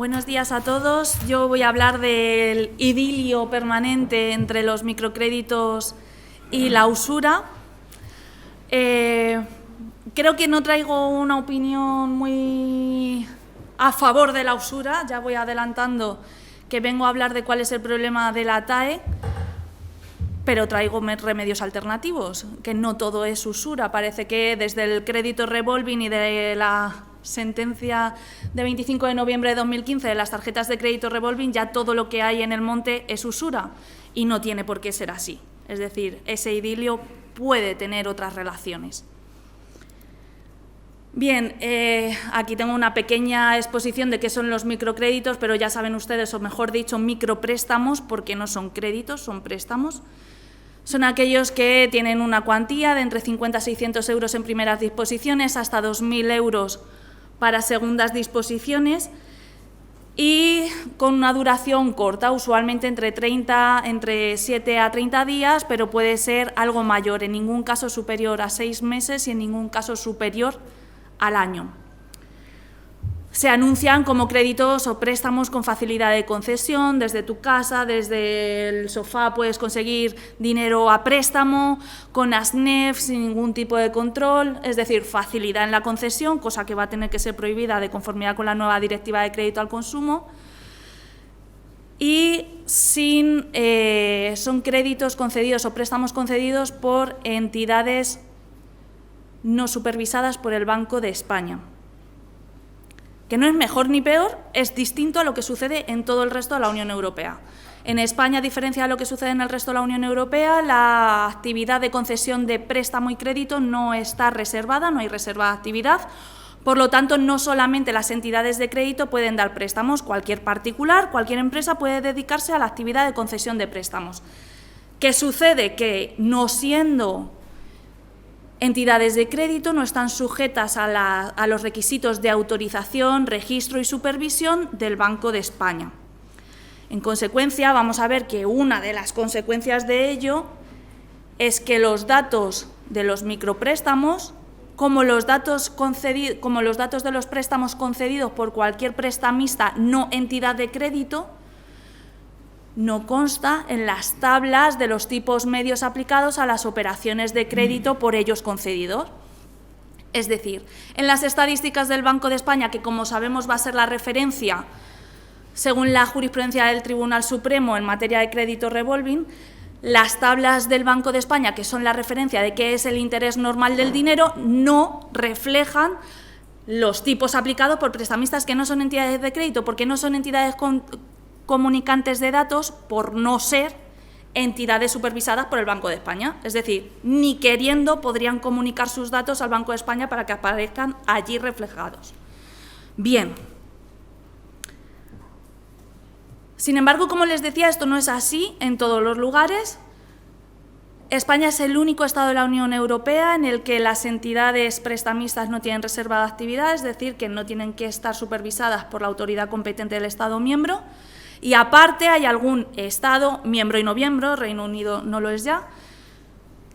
Buenos días a todos. Yo voy a hablar del idilio permanente entre los microcréditos y la usura. Creo que no traigo una opinión muy a favor de la usura. Ya voy adelantando que vengo a hablar de cuál es el problema de la TAE, pero traigo remedios alternativos, que no todo es usura. Parece que desde el crédito revolving y de la sentencia de 25 de noviembre de 2015 de las tarjetas de crédito revolving, ya todo lo que hay en el monte es usura, y no tiene por qué ser así. Es decir, ese idilio puede tener otras relaciones. Bien, aquí tengo una pequeña exposición de qué son los microcréditos, pero ya saben ustedes, o mejor dicho, micropréstamos, porque no son créditos, son préstamos. Son aquellos que tienen una cuantía de entre 50 a 600 euros en primeras disposiciones, hasta 2.000 euros para segundas disposiciones, y con una duración corta, usualmente entre 7 a 30 días, pero puede ser algo mayor, en ningún caso superior a 6 meses y en ningún caso superior al año. Se anuncian como créditos o préstamos con facilidad de concesión. Desde tu casa, desde el sofá, puedes conseguir dinero a préstamo, con ASNEF, sin ningún tipo de control, es decir, facilidad en la concesión, cosa que va a tener que ser prohibida de conformidad con la nueva Directiva de Crédito al Consumo. Y son créditos concedidos o préstamos concedidos por entidades no supervisadas por el Banco de España. Que no es mejor ni peor, es distinto a lo que sucede en todo el resto de la Unión Europea. En España, a diferencia de lo que sucede en el resto de la Unión Europea, la actividad de concesión de préstamo y crédito no está reservada, no hay reserva de actividad. Por lo tanto, no solamente las entidades de crédito pueden dar préstamos, cualquier particular, cualquier empresa puede dedicarse a la actividad de concesión de préstamos. ¿Qué sucede? Que no siendo entidades de crédito no están sujetas a los requisitos de autorización, registro y supervisión del Banco de España. En consecuencia, vamos a ver que una de las consecuencias de ello es que los datos de los micropréstamos, como los datos de los préstamos concedidos por cualquier prestamista no entidad de crédito, no consta en las tablas de los tipos medios aplicados a las operaciones de crédito por ellos concedidos. Es decir, en las estadísticas del Banco de España, que como sabemos va a ser la referencia según la jurisprudencia del Tribunal Supremo en materia de crédito revolving, las tablas del Banco de España, que son la referencia de qué es el interés normal del dinero, no reflejan los tipos aplicados por prestamistas que no son entidades de crédito, porque no son entidades comunicantes de datos por no ser entidades supervisadas por el Banco de España. Es decir, ni queriendo podrían comunicar sus datos al Banco de España para que aparezcan allí reflejados. Bien. Sin embargo, como les decía, esto no es así en todos los lugares. España es el único Estado de la Unión Europea en el que las entidades prestamistas no tienen reserva de actividad, es decir, que no tienen que estar supervisadas por la autoridad competente del Estado miembro. Y aparte hay algún Estado, miembro y no miembro, Reino Unido no lo es ya,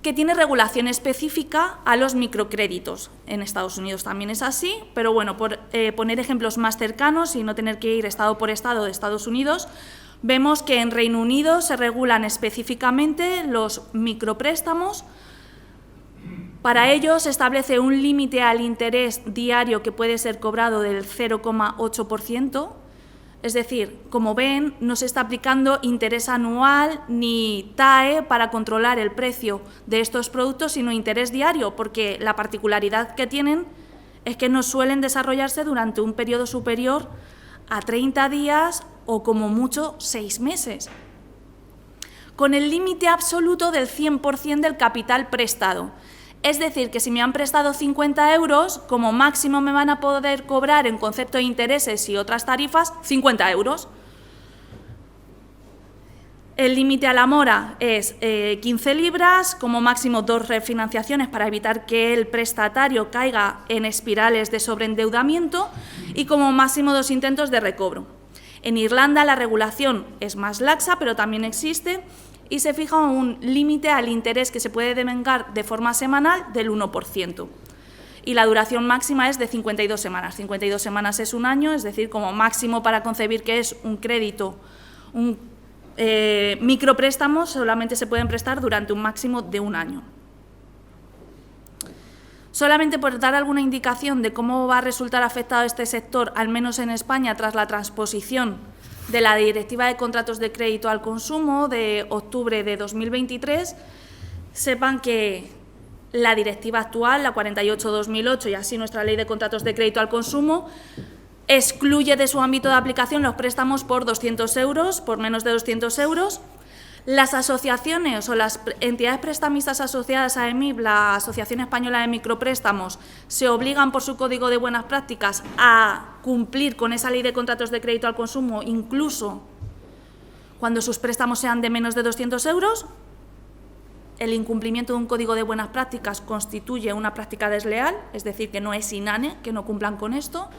que tiene regulación específica a los microcréditos. En Estados Unidos también es así, pero bueno, por poner ejemplos más cercanos y no tener que ir Estado por Estado de Estados Unidos, vemos que en Reino Unido se regulan específicamente los micropréstamos. Para ello se establece un límite al interés diario que puede ser cobrado del 0,8%, es decir, como ven, no se está aplicando interés anual ni TAE para controlar el precio de estos productos, sino interés diario, porque la particularidad que tienen es que no suelen desarrollarse durante un periodo superior a 30 días o como mucho 6 meses, con el límite absoluto del 100% del capital prestado. Es decir, que si me han prestado 50 euros, como máximo me van a poder cobrar en concepto de intereses y otras tarifas 50 euros. El límite a la mora es 15 libras, como máximo 2 refinanciaciones para evitar que el prestatario caiga en espirales de sobreendeudamiento y como máximo 2 intentos de recobro. En Irlanda la regulación es más laxa, pero también existe, y se fija un límite al interés que se puede devengar de forma semanal del 1%. y la duración máxima es de 52 semanas. 52 semanas es un año, es decir, como máximo para concebir que es un crédito, un micropréstamo, solamente se pueden prestar durante un máximo de un año. Solamente por dar alguna indicación de cómo va a resultar afectado este sector, al menos en España, tras la transposición de la Directiva de Contratos de Crédito al Consumo de octubre de 2023, sepan que la directiva actual, la 48/2008, y así nuestra Ley de Contratos de Crédito al Consumo, excluye de su ámbito de aplicación los préstamos por 200 euros, por menos de 200 euros. Las asociaciones o las entidades prestamistas asociadas a EMIP, la Asociación Española de Micropréstamos, se obligan por su Código de Buenas Prácticas a cumplir con esa Ley de Contratos de Crédito al Consumo, incluso cuando sus préstamos sean de menos de 200 euros. El incumplimiento de un Código de Buenas Prácticas constituye una práctica desleal, es decir, que no es inane que no cumplan con esto.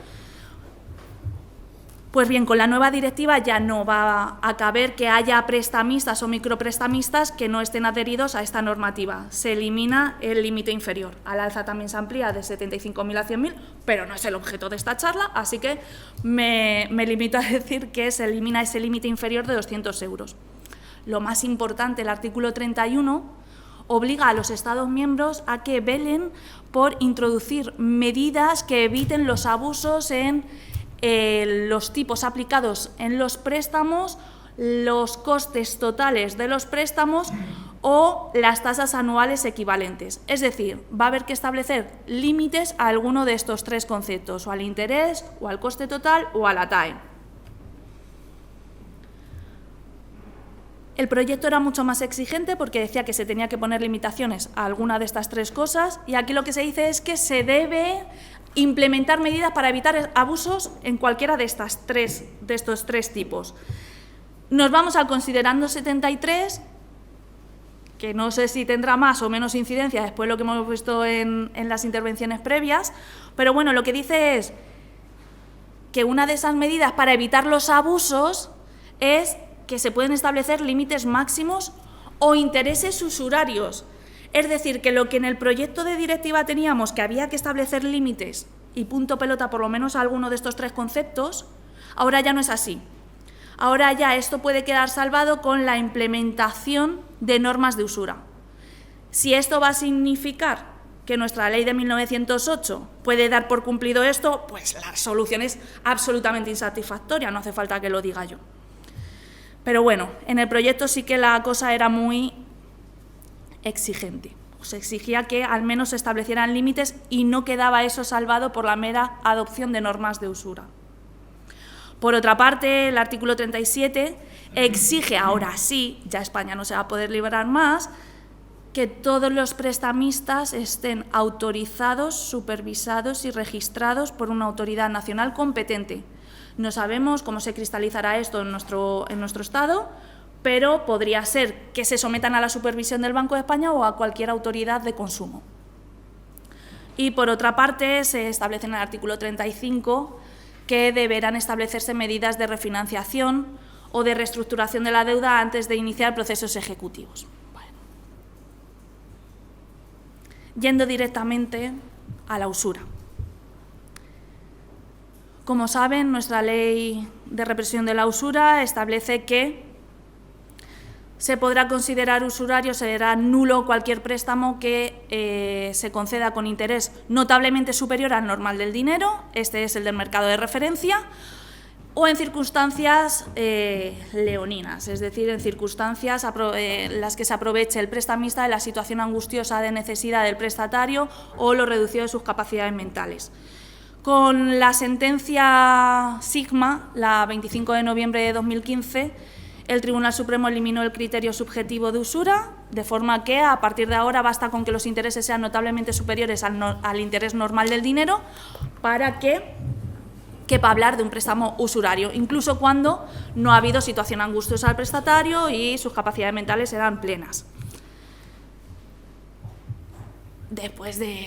Pues bien, con la nueva directiva ya no va a caber que haya prestamistas o microprestamistas que no estén adheridos a esta normativa. Se elimina el límite inferior. Al alza también se amplía de 75.000 a 100.000, pero no es el objeto de esta charla, así que me limito a decir que se elimina ese límite inferior de 200 euros. Lo más importante, el artículo 31 obliga a los Estados miembros a que velen por introducir medidas que eviten los abusos en los tipos aplicados en los préstamos, los costes totales de los préstamos o las tasas anuales equivalentes. Es decir, va a haber que establecer límites a alguno de estos tres conceptos, o al interés, o al coste total, o a la TAE. El proyecto era mucho más exigente porque decía que se tenía que poner limitaciones a alguna de estas tres cosas, y aquí lo que se dice es que se debe implementar medidas para evitar abusos en cualquiera de estos tres tipos. Nos vamos al considerando 73, que no sé si tendrá más o menos incidencia después de lo que hemos visto en las intervenciones previas, pero bueno, lo que dice es que una de esas medidas para evitar los abusos es que se pueden establecer límites máximos o intereses usurarios. Es decir, que lo que en el proyecto de directiva teníamos, que había que establecer límites y punto pelota por lo menos a alguno de estos tres conceptos, ahora ya no es así. Ahora ya esto puede quedar salvado con la implementación de normas de usura. Si esto va a significar que nuestra ley de 1908 puede dar por cumplido esto, pues la solución es absolutamente insatisfactoria, no hace falta que lo diga yo. Pero bueno, en el proyecto sí que la cosa era muy exigente. Se exigía que al menos se establecieran límites y no quedaba eso salvado por la mera adopción de normas de usura. Por otra parte, el artículo 37 exige, ahora sí, ya España no se va a poder liberar más, que todos los prestamistas estén autorizados, supervisados y registrados por una autoridad nacional competente. No sabemos cómo se cristalizará esto en nuestro Estado, pero podría ser que se sometan a la supervisión del Banco de España o a cualquier autoridad de consumo. Y por otra parte, se establece en el artículo 35 que deberán establecerse medidas de refinanciación o de reestructuración de la deuda antes de iniciar procesos ejecutivos. Bueno. Yendo directamente a la usura. Como saben, nuestra ley de represión de la usura establece que se podrá considerar usurario, será nulo cualquier préstamo que se conceda con interés notablemente superior al normal del dinero, este es el del mercado de referencia, o en circunstancias leoninas, es decir, en circunstancias en las que se aproveche el prestamista de la situación angustiosa de necesidad del prestatario o lo reducido de sus capacidades mentales. Con la sentencia Sigma, la 25 de noviembre de 2015, el Tribunal Supremo eliminó el criterio subjetivo de usura, de forma que a partir de ahora basta con que los intereses sean notablemente superiores al interés normal del dinero para que quepa hablar de un préstamo usurario, incluso cuando no ha habido situación angustiosa al prestatario y sus capacidades mentales eran plenas. Después de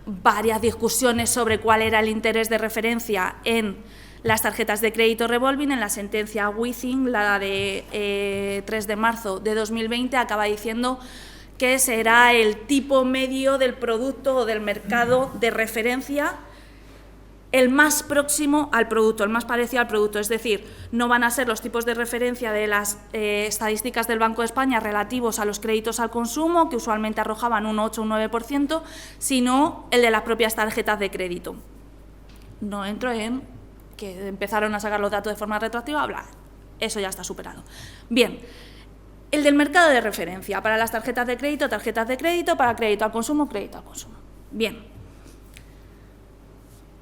varias discusiones sobre cuál era el interés de referencia en las tarjetas de crédito revolving, en la sentencia Withing, la de 3 de marzo de 2020, acaba diciendo que será el tipo medio del producto o del mercado de referencia, el más próximo al producto, el más parecido al producto. Es decir, no van a ser los tipos de referencia de las estadísticas del Banco de España relativos a los créditos al consumo, que usualmente arrojaban un 8 o un 9%, sino el de las propias tarjetas de crédito. No entro en que empezaron a sacar los datos de forma retroactiva, bla, eso ya está superado. Bien. El del mercado de referencia, para las tarjetas de crédito, para crédito al consumo, crédito al consumo. Bien.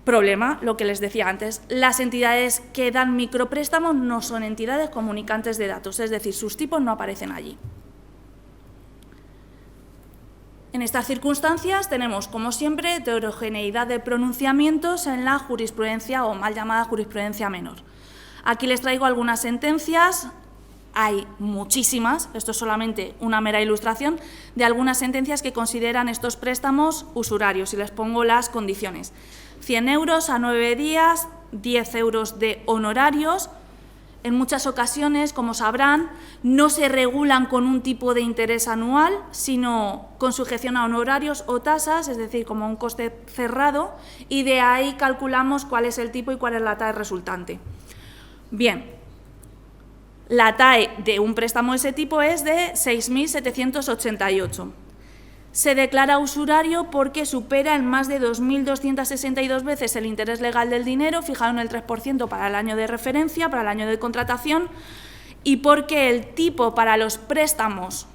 Problema, lo que les decía antes, las entidades que dan micropréstamos no son entidades comunicantes de datos, es decir, sus tipos no aparecen allí. En estas circunstancias tenemos, como siempre, heterogeneidad de pronunciamientos en la jurisprudencia o mal llamada jurisprudencia menor. Aquí les traigo algunas sentencias. Hay muchísimas, esto es solamente una mera ilustración, de algunas sentencias que consideran estos préstamos usurarios y les pongo las condiciones. 100 euros a 9 días, 10 euros de honorarios. En muchas ocasiones, como sabrán, no se regulan con un tipo de interés anual, sino con sujeción a honorarios o tasas, es decir, como un coste cerrado, y de ahí calculamos cuál es el tipo y cuál es la TAE resultante. Bien. La TAE de un préstamo de ese tipo es de 6.788. Se declara usurario porque supera en más de 2.262 veces el interés legal del dinero, fijado en el 3% para el año de referencia, para el año de contratación, y porque el tipo para los préstamos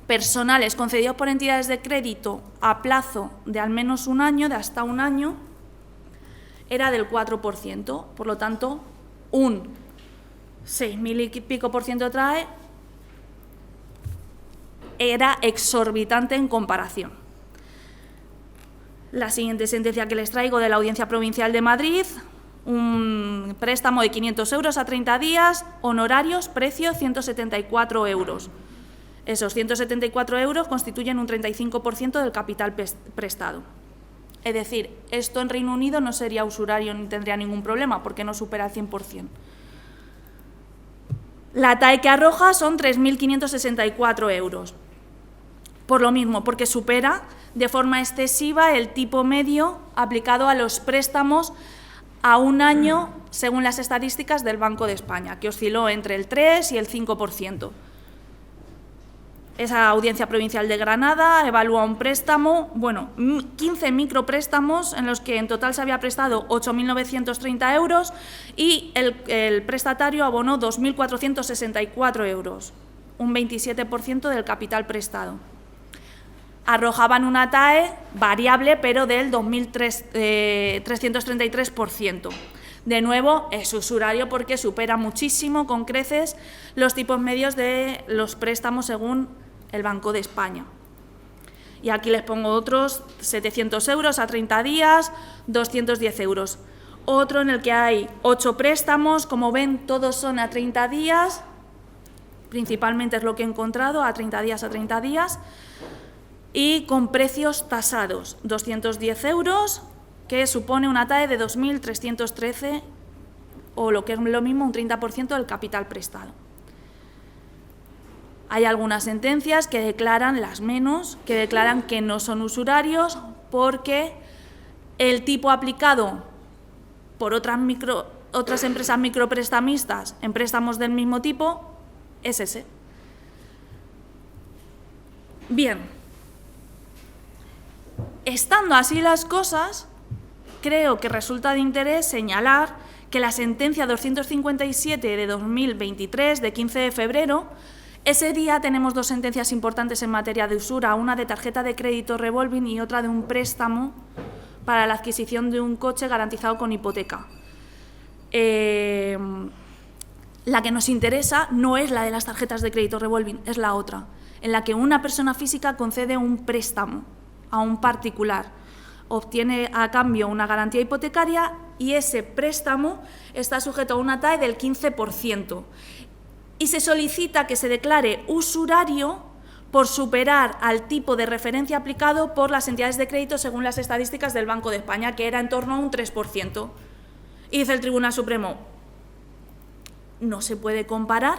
personales concedidos por entidades de crédito a plazo de al menos un año, de hasta un año, era del 4%. Por lo tanto, un 6.000 y pico % TAE era exorbitante en comparación. La siguiente sentencia que les traigo de la Audiencia Provincial de Madrid, un préstamo de 500 euros a 30 días, honorarios, precio 174 euros. Esos 174 euros constituyen un 35% del capital prestado. Es decir, esto en Reino Unido no sería usurario ni tendría ningún problema porque no supera el 100%. La TAE que arroja son 3.564 euros. Por lo mismo, porque supera de forma excesiva el tipo medio aplicado a los préstamos a un año según las estadísticas del Banco de España, que osciló entre el 3 y el 5%. Esa Audiencia Provincial de Granada evalúa un préstamo, 15 micropréstamos en los que en total se había prestado 8.930 euros y el prestatario abonó 2.464 euros, un 27% del capital prestado. Arrojaban una TAE variable, pero del 2.333%. De nuevo, es usurario porque supera muchísimo, con creces, los tipos medios de los préstamos según el Banco de España. Y aquí les pongo otros, 700 euros a 30 días, 210 euros. Otro en el que hay 8 préstamos, como ven, todos son a 30 días, principalmente es lo que he encontrado, a 30 días, y con precios tasados, 210 euros, que supone una TAE de 2.313, o lo que es lo mismo, un 30% del capital prestado. Hay algunas sentencias que declaran, las menos, que declaran que no son usurarios porque el tipo aplicado por otras empresas microprestamistas en préstamos del mismo tipo es ese. Bien, estando así las cosas, creo que resulta de interés señalar que la sentencia 257 de 2023, de 15 de febrero, ese día tenemos dos sentencias importantes en materia de usura, una de tarjeta de crédito revolving y otra de un préstamo para la adquisición de un coche garantizado con hipoteca. La que nos interesa no es la de las tarjetas de crédito revolving, es la otra, en la que una persona física concede un préstamo a un particular, obtiene a cambio una garantía hipotecaria y ese préstamo está sujeto a una TAE del 15%. Y se solicita que se declare usurario por superar al tipo de referencia aplicado por las entidades de crédito según las estadísticas del Banco de España, que era en torno a un 3%. Y dice el Tribunal Supremo, no se puede comparar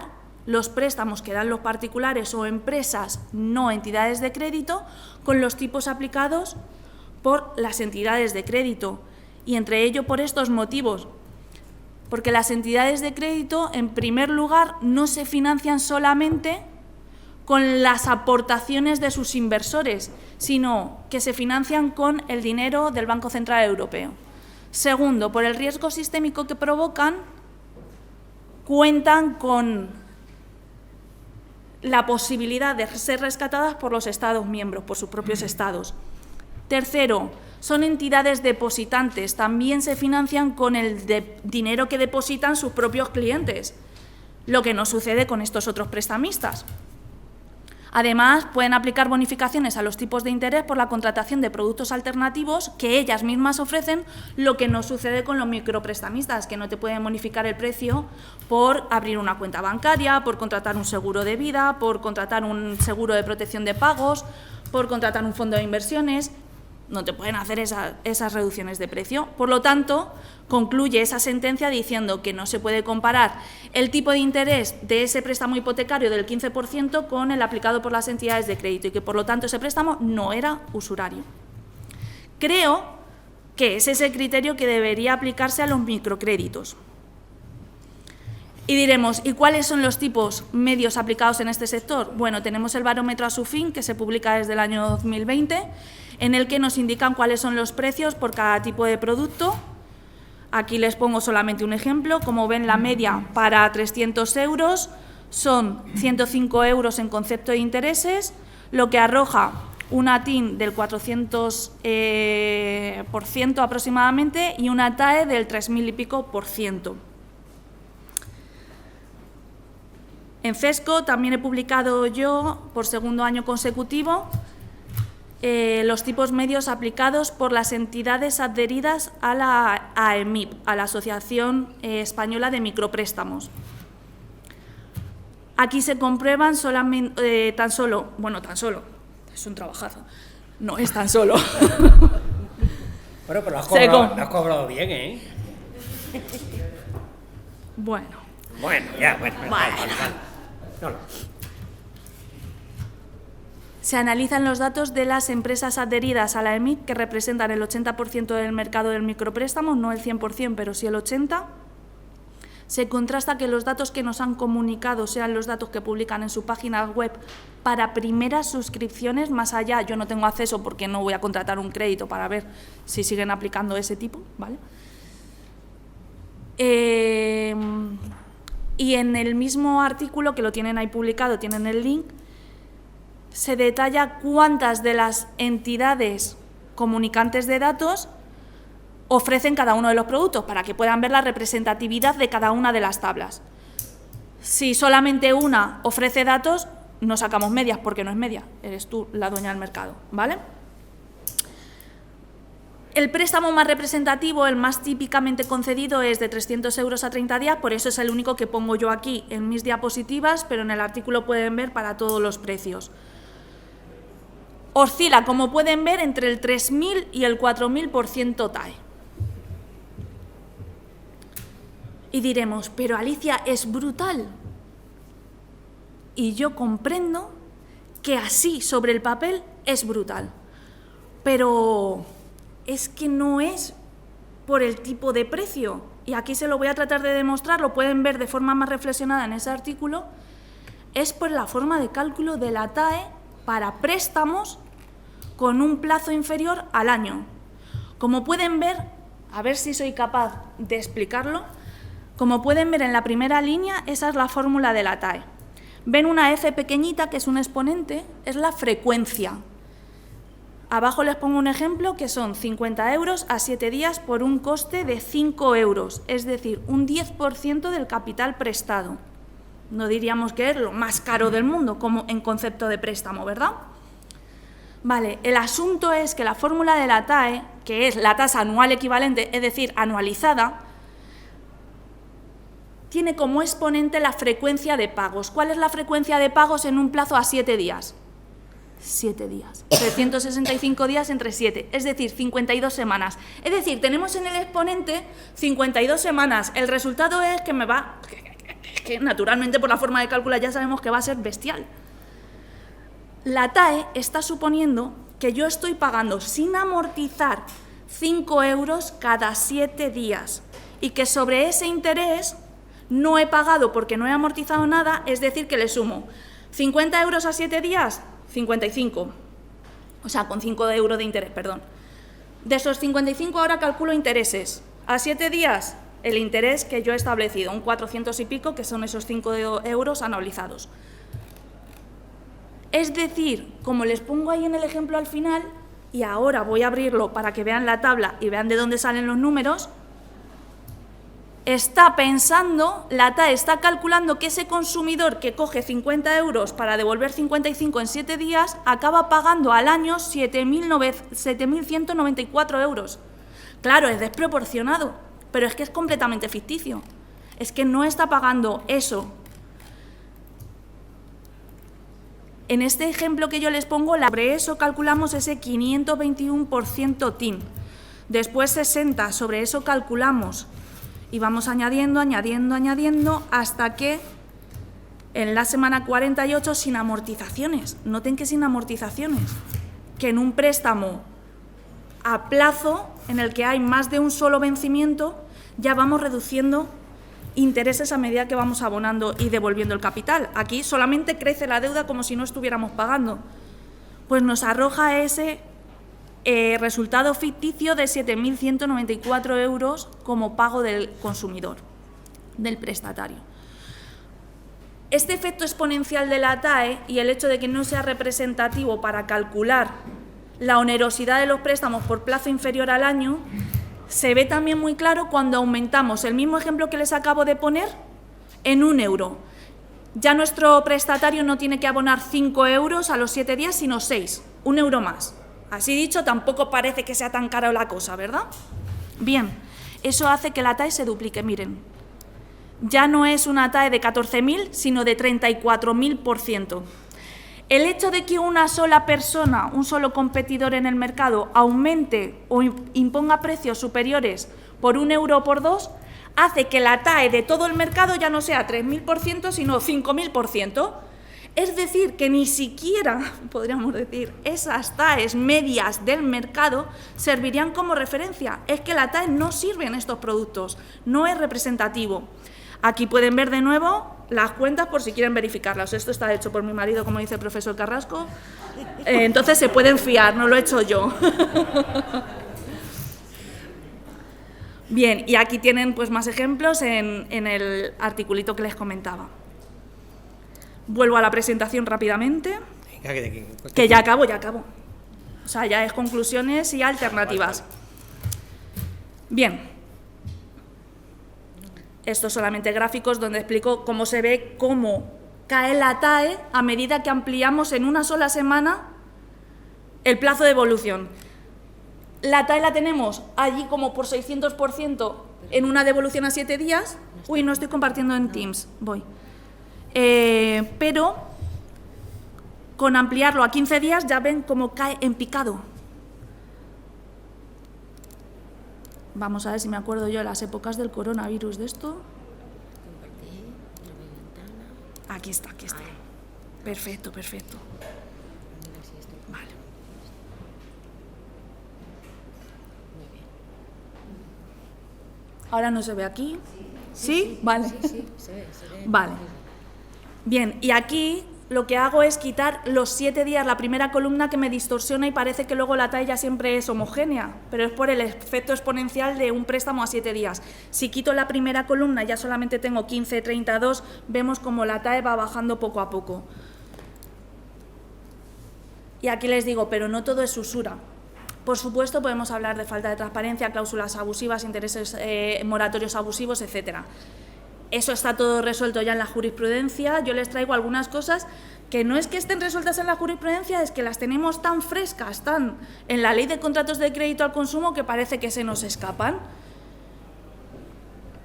los préstamos que dan los particulares o empresas, no entidades de crédito, con los tipos aplicados por las entidades de crédito. Y entre ello por estos motivos, porque las entidades de crédito, en primer lugar, no se financian solamente con las aportaciones de sus inversores, sino que se financian con el dinero del Banco Central Europeo. Segundo, por el riesgo sistémico que provocan, cuentan con la posibilidad de ser rescatadas por los Estados miembros, por sus propios Estados. Tercero, son entidades depositantes, también se financian con el dinero que depositan sus propios clientes, lo que no sucede con estos otros prestamistas. Además, pueden aplicar bonificaciones a los tipos de interés por la contratación de productos alternativos que ellas mismas ofrecen, lo que no sucede con los microprestamistas, que no te pueden bonificar el precio por abrir una cuenta bancaria, por contratar un seguro de vida, por contratar un seguro de protección de pagos, por contratar un fondo de inversiones. No te pueden hacer esas reducciones de precio. Por lo tanto, concluye esa sentencia diciendo que no se puede comparar el tipo de interés de ese préstamo hipotecario del 15% con el aplicado por las entidades de crédito y que, por lo tanto, ese préstamo no era usurario. Creo que ese es el criterio que debería aplicarse a los microcréditos. Y diremos, ¿y cuáles son los tipos medios aplicados en este sector? Bueno, tenemos el barómetro ASUFIN, que se publica desde el año 2020, en el que nos indican cuáles son los precios por cada tipo de producto. Aquí les pongo solamente un ejemplo. Como ven, la media para 300 euros son 105 euros en concepto de intereses, lo que arroja una TIN del 400% aproximadamente y una TAE del 3.000 y pico %. En CESCO también he publicado yo, por segundo año consecutivo, los tipos medios aplicados por las entidades adheridas a la AEMIP, a la Asociación Española de Micropréstamos. Aquí se comprueban tan solo, es un trabajazo, no es tan solo. Bueno, pero lo has cobrado bien, ¿eh? Bueno, vale. No. Se analizan los datos de las empresas adheridas a la EMIP, que representan el 80% del mercado del micropréstamo, no el 100%, pero sí el 80%. Se contrasta que los datos que nos han comunicado sean los datos que publican en su página web para primeras suscripciones, más allá, yo no tengo acceso porque no voy a contratar un crédito para ver si siguen aplicando ese tipo, ¿vale? Y en el mismo artículo, que lo tienen ahí publicado, tienen el link, se detalla cuántas de las entidades comunicantes de datos ofrecen cada uno de los productos para que puedan ver la representatividad de cada una de las tablas. Si solamente una ofrece datos, no sacamos medias porque no es media, eres tú la dueña del mercado, ¿vale? El préstamo más representativo, el más típicamente concedido, es de 300 euros a 30 días, por eso es el único que pongo yo aquí en mis diapositivas, pero en el artículo pueden ver para todos los precios. Oscila, como pueden ver, entre el 3.000 y el 4.000% TAE. Y diremos, pero Alicia, es brutal. Y yo comprendo que así, sobre el papel, es brutal. Pero es que no es por el tipo de precio. Y aquí se lo voy a tratar de demostrar, lo pueden ver de forma más reflexionada en ese artículo. Es por la forma de cálculo de la TAE para préstamos con un plazo inferior al año. Como pueden ver, a ver si soy capaz de explicarlo, como pueden ver en la primera línea, esa es la fórmula de la TAE. Ven una F pequeñita, que es un exponente, es la frecuencia. Abajo les pongo un ejemplo, que son 50 euros a 7 días por un coste de 5 euros, es decir, un 10% del capital prestado. No diríamos que es lo más caro del mundo, como en concepto de préstamo, ¿verdad? Vale, el asunto es que la fórmula de la TAE, que es la tasa anual equivalente, es decir, anualizada, tiene como exponente la frecuencia de pagos. ¿Cuál es la frecuencia de pagos en un plazo a 7 días? 7 días. 365 días entre 7, es decir, 52 semanas. Es decir, tenemos en el exponente 52 semanas. El resultado es que que naturalmente por la forma de cálculo ya sabemos que va a ser bestial. La TAE está suponiendo que yo estoy pagando sin amortizar 5 euros cada 7 días y que sobre ese interés no he pagado porque no he amortizado nada, es decir, que le sumo 50 euros a 7 días, 55, o sea, con 5 euros de interés, perdón. De esos 55 ahora calculo intereses. A 7 días, el interés que yo he establecido, un 400 y pico, que son esos 5 euros anualizados. Es decir, como les pongo ahí en el ejemplo al final, y ahora voy a abrirlo para que vean la tabla y vean de dónde salen los números, está pensando, la TAE está calculando que ese consumidor que coge 50 euros para devolver 55 en 7 días acaba pagando al año 7.194 euros. Claro, es desproporcionado, pero es que es completamente ficticio. Es que no está pagando eso. En este ejemplo que yo les pongo, sobre eso calculamos ese 521% TIN. Después 60, sobre eso calculamos. Y vamos añadiendo, hasta que en la semana 48 sin amortizaciones. Noten que sin amortizaciones. Que en un préstamo a plazo, en el que hay más de un solo vencimiento, ya vamos reduciendo intereses a medida que vamos abonando y devolviendo el capital. Aquí solamente crece la deuda como si no estuviéramos pagando. Pues nos arroja ese resultado ficticio de 7.194 euros como pago del consumidor, del prestatario. Este efecto exponencial de la TAE y el hecho de que no sea representativo para calcular la onerosidad de los préstamos por plazo inferior al año se ve también muy claro cuando aumentamos el mismo ejemplo que les acabo de poner en 1 euro. Ya nuestro prestatario no tiene que abonar 5 euros a los 7 días, sino 6, 1 euro más. Así dicho, tampoco parece que sea tan cara la cosa, ¿verdad? Bien, eso hace que la TAE se duplique, miren. Ya no es una TAE de 14.000, sino de 34.000%. El hecho de que una sola persona, un solo competidor en el mercado, aumente o imponga precios superiores por 1 euro o por 2, hace que la TAE de todo el mercado ya no sea 3.000%, sino 5.000%. Es decir, que ni siquiera, podríamos decir, esas TAEs medias del mercado servirían como referencia. Es que la TAE no sirve en estos productos, no es representativo. Aquí pueden ver de nuevo las cuentas por si quieren verificarlas. Esto está hecho por mi marido, como dice el profesor Carrasco, entonces se pueden fiar, no lo he hecho yo. Bien, y aquí tienen pues más ejemplos en el articulito que les comentaba. Vuelvo a la presentación rápidamente, que ya acabo. O sea, ya es conclusiones y alternativas. Bien, estos solamente gráficos donde explico cómo se ve cómo cae la TAE a medida que ampliamos en una sola semana el plazo de evolución. La TAE la tenemos allí como por 600% en una devolución a 7 días. Uy, no estoy compartiendo en Teams, voy. Pero con ampliarlo a 15 días ya ven cómo cae en picado. Vamos a ver si me acuerdo yo de las épocas del coronavirus de esto. Aquí está. Perfecto. Vale. Ahora no se ve aquí. ¿Sí? Vale. Sí, se ve. Vale. Bien, y aquí lo que hago es quitar los 7 días, la primera columna que me distorsiona y parece que luego la TAE ya siempre es homogénea, pero es por el efecto exponencial de un préstamo a 7 días. Si quito la primera columna, ya solamente tengo 15, 32, vemos como la TAE va bajando poco a poco. Y aquí les digo, pero no todo es usura. Por supuesto, podemos hablar de falta de transparencia, cláusulas abusivas, intereses moratorios abusivos, etcétera. Eso está todo resuelto ya en la jurisprudencia. Yo les traigo algunas cosas que no es que estén resueltas en la jurisprudencia, es que las tenemos tan frescas, tan en la Ley de Contratos de Crédito al Consumo que parece que se nos escapan.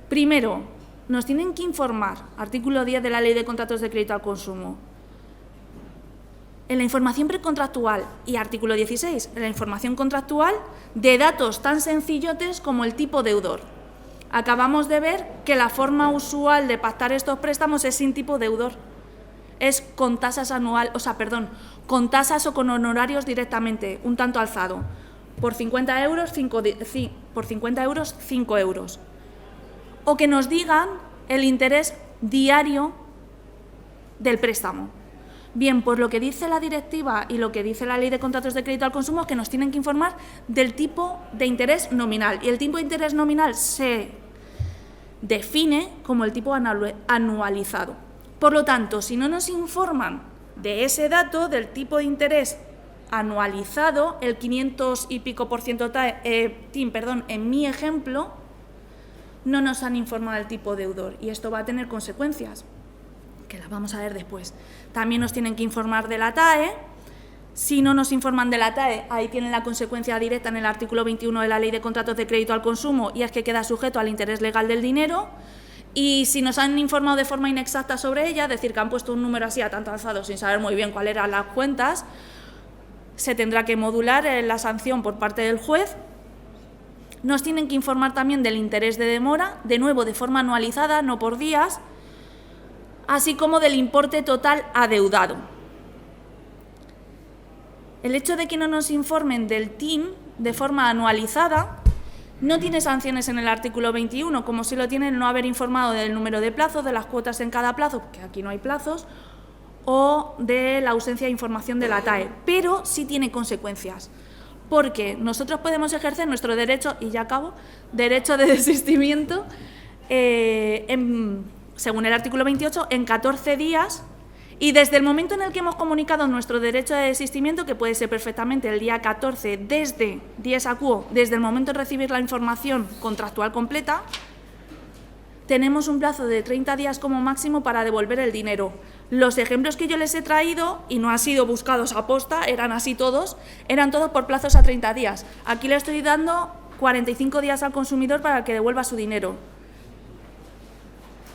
Primero, nos tienen que informar, artículo 10 de la Ley de Contratos de Crédito al Consumo, en la información precontractual y artículo 16, en la información contractual, de datos tan sencillotes como el tipo deudor. Acabamos de ver que la forma usual de pactar estos préstamos es sin tipo deudor. Es con tasas con tasas o con honorarios directamente, un tanto alzado. Por 50 euros, 5 euros. O que nos digan el interés diario del préstamo. Bien, pues lo que dice la directiva y lo que dice la Ley de Contratos de Crédito al Consumo es que nos tienen que informar del tipo de interés nominal. Y el tipo de interés nominal se define como el tipo anualizado. Por lo tanto, si no nos informan de ese dato, del tipo de interés anualizado, el 500 y pico % en mi ejemplo, no nos han informado del tipo deudor y esto va a tener consecuencias, que las vamos a ver después. También nos tienen que informar de la TAE. Si no nos informan de la TAE, ahí tienen la consecuencia directa en el artículo 21 de la Ley de Contratos de Crédito al Consumo y es que queda sujeto al interés legal del dinero. Y si nos han informado de forma inexacta sobre ella, es decir, que han puesto un número así a tanto alzado sin saber muy bien cuáles eran las cuentas, se tendrá que modular la sanción por parte del juez. Nos tienen que informar también del interés de demora, de nuevo de forma anualizada, no por días, así como del importe total adeudado. El hecho de que no nos informen del TIN de forma anualizada no tiene sanciones en el artículo 21, como sí lo tiene el no haber informado del número de plazos, de las cuotas en cada plazo, porque aquí no hay plazos, o de la ausencia de información de la TAE, pero sí tiene consecuencias, porque nosotros podemos ejercer nuestro derecho, y ya acabo, derecho de desistimiento, según el artículo 28, en 14 días, y desde el momento en el que hemos comunicado nuestro derecho de desistimiento, que puede ser perfectamente el día 14, desde dies a quo, desde el momento de recibir la información contractual completa, tenemos un plazo de 30 días como máximo para devolver el dinero. Los ejemplos que yo les he traído, y no han sido buscados a posta, eran así todos, eran todos por plazos a 30 días. Aquí le estoy dando 45 días al consumidor para que devuelva su dinero.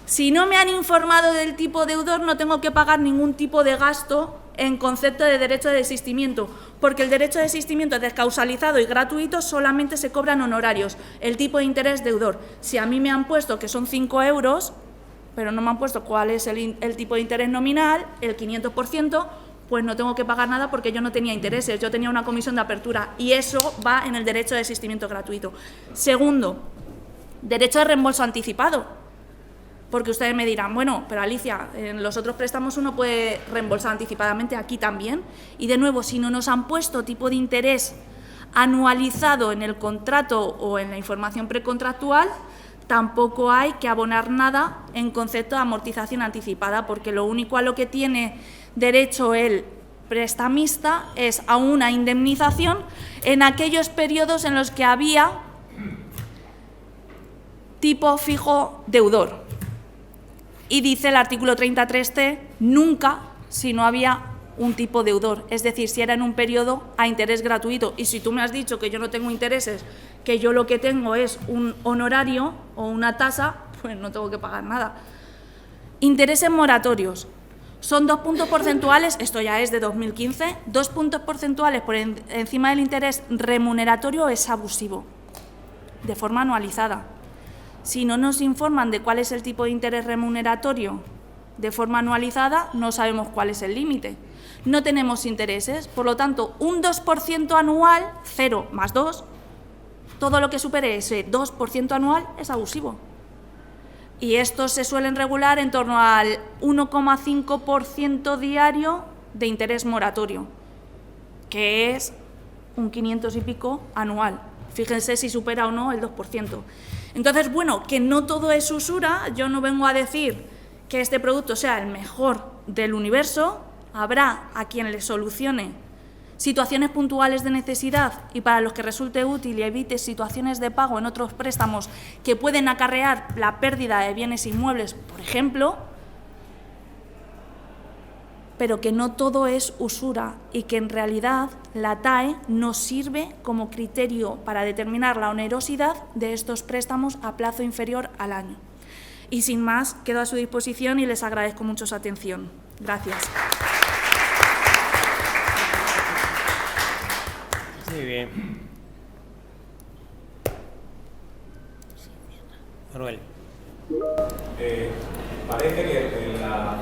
Si no me han informado del tipo deudor, no tengo que pagar ningún tipo de gasto en concepto de derecho de desistimiento, porque el derecho de desistimiento es descausalizado y gratuito, solamente se cobran honorarios, el tipo de interés deudor. Si a mí me han puesto que son 5 euros, pero no me han puesto cuál es el tipo de interés nominal, el 500%, pues no tengo que pagar nada porque yo no tenía intereses, yo tenía una comisión de apertura y eso va en el derecho de desistimiento gratuito. Segundo, derecho de reembolso anticipado. Porque ustedes me dirán, bueno, pero Alicia, en los otros préstamos uno puede reembolsar anticipadamente, aquí también. Y de nuevo, si no nos han puesto tipo de interés anualizado en el contrato o en la información precontractual, tampoco hay que abonar nada en concepto de amortización anticipada, porque lo único a lo que tiene derecho el prestamista es a una indemnización en aquellos periodos en los que había tipo fijo deudor. Y dice el artículo 33C, nunca si no había un tipo deudor, es decir, si era en un periodo a interés gratuito. Y si tú me has dicho que yo no tengo intereses, que yo lo que tengo es un honorario o una tasa, pues no tengo que pagar nada. Intereses moratorios. Son 2 puntos porcentuales, esto ya es de 2015, 2 puntos porcentuales por encima del interés remuneratorio es abusivo, de forma anualizada. Si no nos informan de cuál es el tipo de interés remuneratorio de forma anualizada, no sabemos cuál es el límite. No tenemos intereses, por lo tanto, un 2% anual, 0 más 2, todo lo que supere ese 2% anual es abusivo. Y estos se suelen regular en torno al 1,5% diario de interés moratorio, que es un 500 y pico anual. Fíjense si supera o no el 2%. Entonces, bueno, que no todo es usura, yo no vengo a decir que este producto sea el mejor del universo, habrá a quien le solucione situaciones puntuales de necesidad y para los que resulte útil y evite situaciones de pago en otros préstamos que pueden acarrear la pérdida de bienes inmuebles, por ejemplo, pero que no todo es usura y que en realidad la TAE nos sirve como criterio para determinar la onerosidad de estos préstamos a plazo inferior al año. Y sin más, quedo a su disposición y les agradezco mucho su atención. Gracias. Muy bien. Manuel. Parece que en la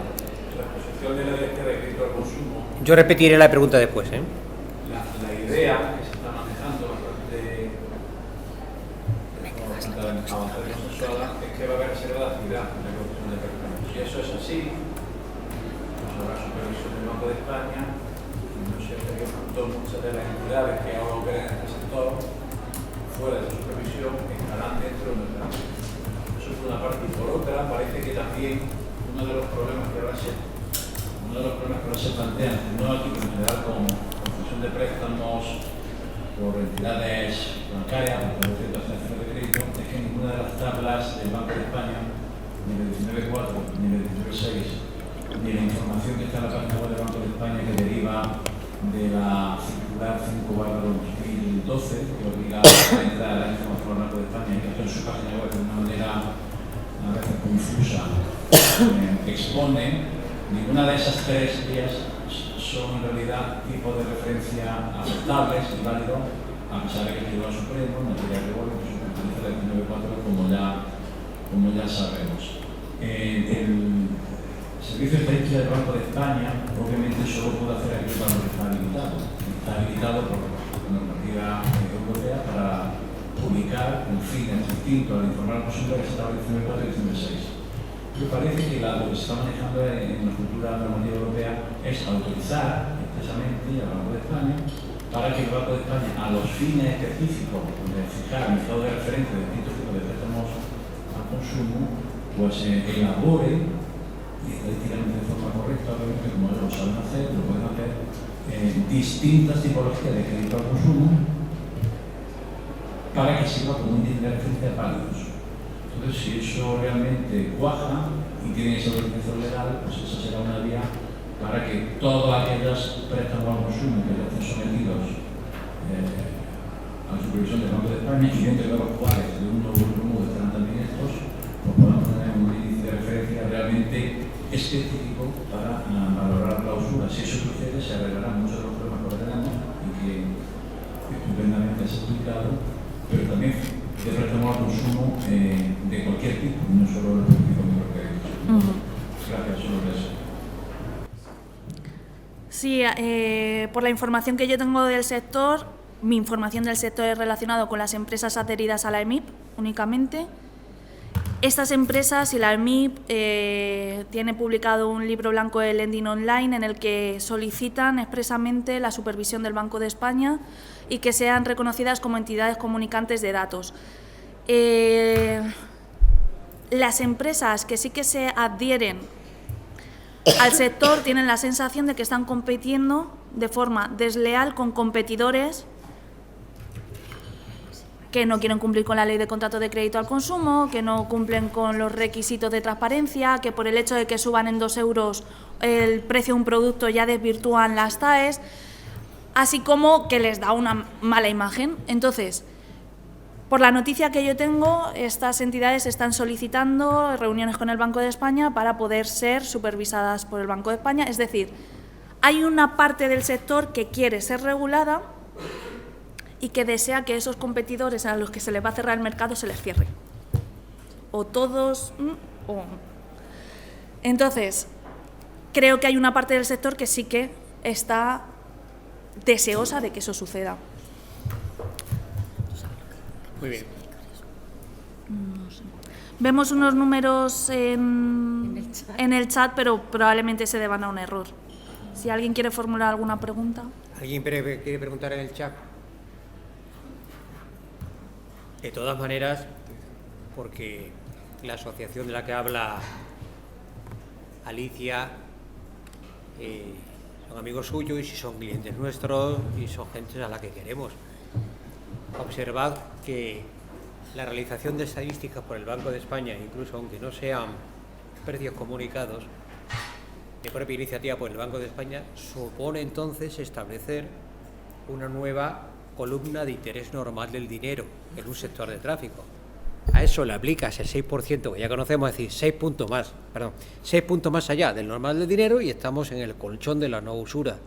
exposición de la Directiva de Crédito al Consumo... Yo repetiré la pregunta después, ¿eh? La idea que se está manejando bastante consensuada es que va a haber reserva de actividad en la concesión de préstamos. Si eso es así, pues habrá supervisión del Banco de España, y no sé, muchas de las entidades que ahora operan en este sector, fuera de supervisión, estarán dentro del mercado. Eso por una parte. Y por otra, parece que también uno de los problemas que ahora se plantean, no aquí, pero en general con concesión de préstamos por entidades bancarias, por ciertas instituciones de crédito, es que ninguna de las tablas del Banco de España, ni el 19.4, ni el 19.6, ni la información que está en la página web del Banco de España que deriva de la circular 5/2012, que obliga a entrar a la información al Banco de España y que está en su página web de una manera a veces confusa, expone. Ninguna de esas tres vías son en realidad tipo de referencia aceptables y válidos, a pesar de que el Tribunal Supremo, en materia de revuelo, que utiliza el 19.4, como ya sabemos. El Servicio de Estadística del Banco de España, obviamente, solo puede hacer aquello para lo que está habilitado. Está habilitado por la normativa europea para publicar con fines distintos al informar al consumidor que se establece en el 19.4 y 19.6. Me parece que lo que se está manejando en la futura normativa europea es autorizar expresamente al Banco de España para que el Banco de España, a los fines específicos de fijar el mercado de referencia de distintos tipos de préstamos al consumo, pues elabore, y estadísticamente de forma correcta, obviamente, como lo saben hacer, lo pueden hacer, distintas tipologías de crédito al consumo para que sirva como un índice de referencia válidos. Entonces, si eso realmente cuaja y tiene esa autorización legal, pues esa será una vía para que todos aquellos préstamos al consumo que estén sometidos a la supervisión del Banco de España y dentro de los cuales de un nuevo grupo estarán también estos, pues podamos tener un índice de referencia realmente específico para valorar la usura. Si eso sucede, se arreglarán muchos de los problemas que tenemos y que estupendamente se ha explicado, pero también de préstamo al consumo de cualquier tipo, no solo el tipo de microcréditos. Gracias, solo eso. Sí, por la información que yo tengo del sector, mi información del sector es relacionada con las empresas adheridas a la EMIP únicamente. Estas empresas y la EMIP tiene publicado un libro blanco de lending online en el que solicitan expresamente la supervisión del Banco de España y que sean reconocidas como entidades comunicantes de datos. Las empresas que sí que se adhieren al sector tienen la sensación de que están compitiendo de forma desleal con competidores que no quieren cumplir con la ley de contrato de crédito al consumo, que no cumplen con los requisitos de transparencia, que por el hecho de que suban en 2 euros el precio de un producto ya desvirtúan las TAEs, así como que les da una mala imagen. Entonces, por la noticia que yo tengo, estas entidades están solicitando reuniones con el Banco de España para poder ser supervisadas por el Banco de España. Es decir, hay una parte del sector que quiere ser regulada y que desea que esos competidores a los que se les va a cerrar el mercado se les cierre. O todos... o... Entonces, creo que hay una parte del sector que sí que está deseosa de que eso suceda. Muy bien. No sé. Vemos unos números en el chat, pero probablemente se deban a un error. Si alguien quiere formular alguna pregunta. ¿Alguien quiere preguntar en el chat? De todas maneras, porque la asociación de la que habla Alicia son amigos suyos y si son clientes nuestros y son gente a la que queremos. Observad que la realización de estadísticas por el Banco de España, incluso aunque no sean precios comunicados, de propia iniciativa por el Banco de España, supone entonces establecer una nueva columna de interés normal del dinero en un sector de tráfico. A eso le aplicas el 6% que ya conocemos, es decir, 6 puntos más allá del normal del dinero y estamos en el colchón de la no usura.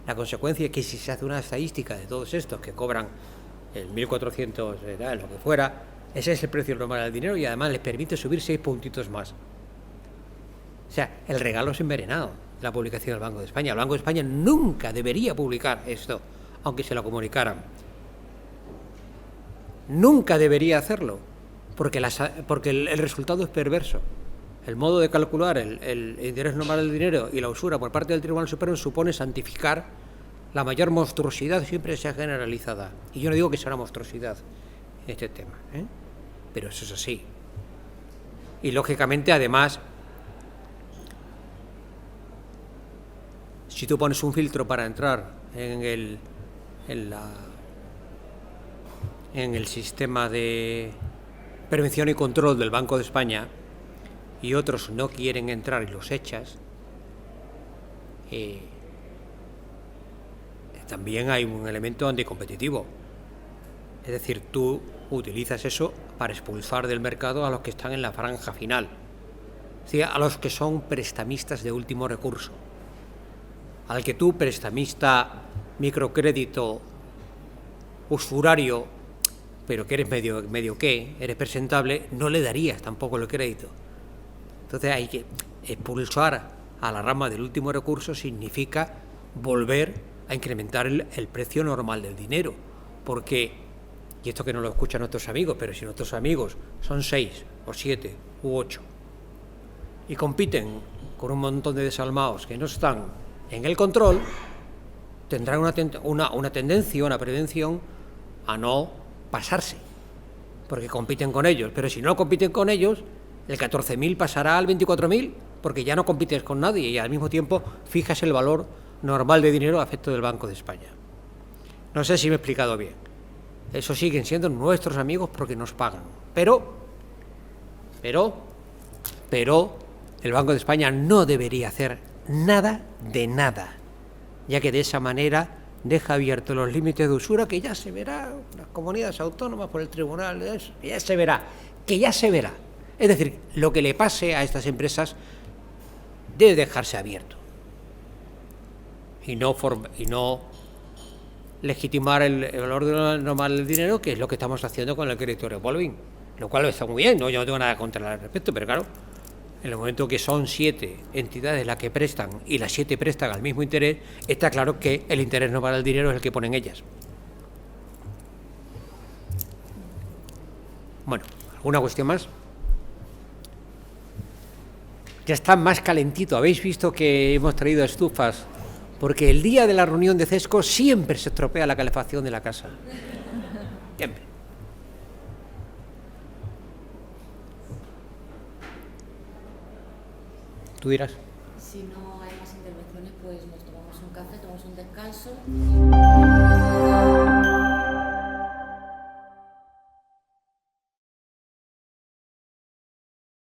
La consecuencia es que si se hace una estadística de todos estos que cobran el 1.400, lo que fuera, Ese es el precio normal del dinero y además les permite subir 6 puntitos más. O sea, el regalo es envenenado, la publicación del Banco de España. El Banco de España nunca debería publicar esto, aunque se lo comunicaran. Nunca debería hacerlo, porque el resultado es perverso. El modo de calcular el interés normal del dinero y la usura por parte del Tribunal Supremo supone santificar la mayor monstruosidad, siempre sea generalizada. Y yo no digo que sea una monstruosidad en este tema, pero eso es así. Y lógicamente, además, si tú pones un filtro para entrar en el sistema de prevención y control del Banco de España y otros no quieren entrar y los echas, también hay un elemento anticompetitivo. Es decir, tú utilizas eso para expulsar del mercado a los que están en la franja final, es decir, a los que son prestamistas de último recurso. Al que tú, prestamista, microcrédito, usurario, pero que eres medio que, eres presentable, no le darías tampoco el crédito. Entonces hay que expulsar a la rama del último recurso, significa volver a incrementar el precio normal del dinero, porque, y esto que no lo escuchan nuestros amigos, pero si nuestros amigos son 6 o 7 u 8 y compiten con un montón de desalmados que no están en el control, tendrán una tendencia, una prevención a no pasarse, porque compiten con ellos. Pero si no compiten con ellos, el 14.000 pasará al 24.000, porque ya no compites con nadie y al mismo tiempo fijas el valor normal de dinero a efecto del Banco de España. No sé si me he explicado bien. Eso siguen siendo nuestros amigos porque nos pagan. Pero el Banco de España no debería hacer nada de nada, ya que de esa manera deja abiertos los límites de usura, que ya se verá, las comunidades autónomas por el tribunal, que ya se verá. Es decir, lo que le pase a estas empresas debe dejarse abierto y no legitimar el valor normal del dinero, que es lo que estamos haciendo con el crédito revolving, lo cual está muy bien, ¿no? Yo no tengo nada contra al respecto, pero claro, en el momento que son 7 entidades las que prestan y las 7 prestan al mismo interés, está claro que el interés normal del dinero es el que ponen ellas. Bueno, ¿alguna cuestión más? Ya está más calentito. Habéis visto que hemos traído estufas, porque el día de la reunión de CESCO siempre se estropea la calefacción de la casa. Siempre. ¿Tú dirás? Si no hay más intervenciones, pues nos tomamos un café, tomamos un descanso.